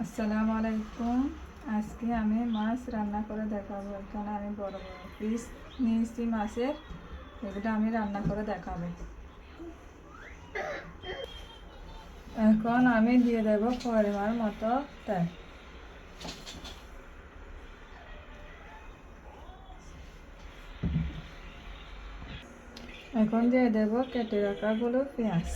আসসালামু আলাইকুম। আজকে আমি মাছ রান্না করে দেখাবো। এখানে আমি বড় বড় পিস নিয়েছি মাছের, এগুলো আমি রান্না করে দেখাবো। এখন আমি দিয়ে দেব পরিমাণ মতো তেল। এখন দিয়ে দেব কেটে রাখাগুলো পেঁয়াজ।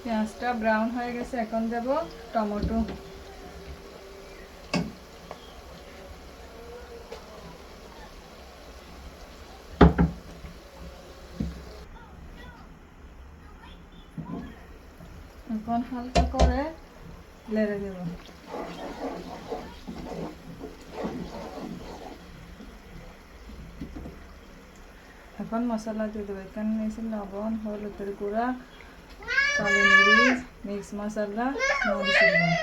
পেঁয়াজটা ব্রাউন হয়ে গেছে, এখন দেব টমেটো। এখন হালকা করে নেড়ে দেব। এখন মশলা দিয়ে দেবো। এখানে নিয়েছি লবণ, হলুদের গুঁড়া, কালো মরিচ, মিক্স মশলা, মরিচের গুঁড়া।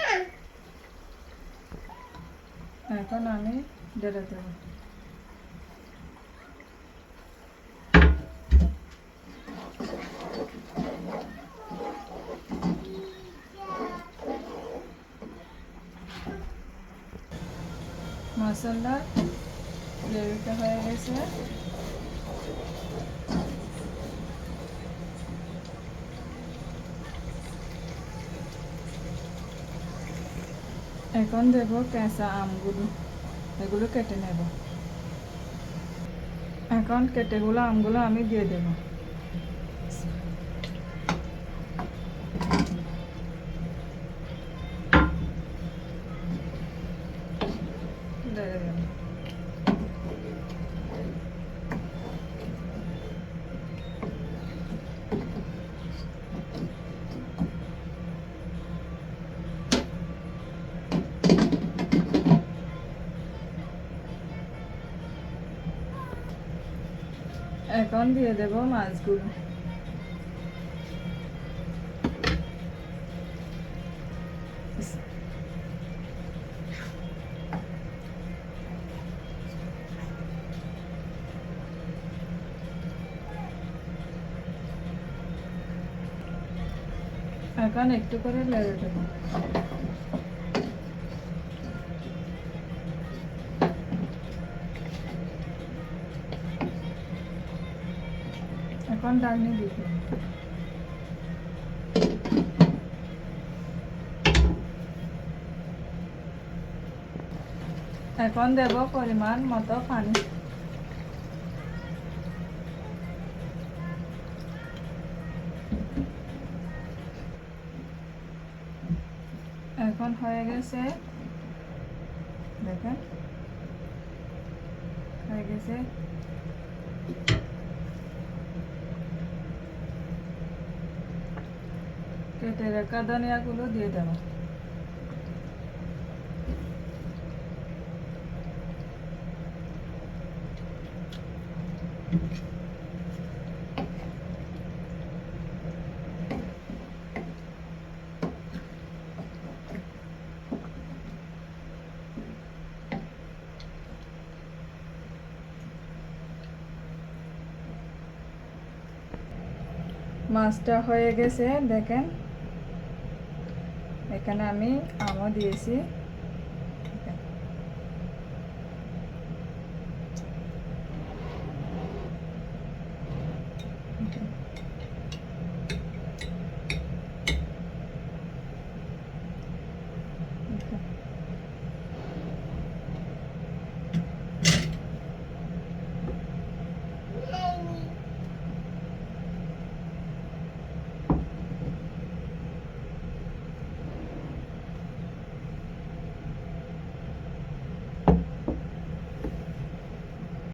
এখন আমি নেড়ে দেব। মশলা গ্রেভিটা হয়ে গেছে। এখন দেব কাঁচা আমগুলো, এগুলো কেটে নেব। এখন আমগুলো আমি দিয়ে দেব। এখন দিয়ে দেব মাছগুলো। এখন একটু করে নেড়ে দেব। এখন ডালনি দিয়ে দেব। এখন দেব পরিমাণ মতো পানি। এখন হয়ে গেছে, দেখেন হয়ে গেছে। কেটে রাখা ধনিয়াগুলো দিয়ে দেব। মাছটা হয়ে গেছে, দেখেন এখানে আমি আমও দিয়েছি।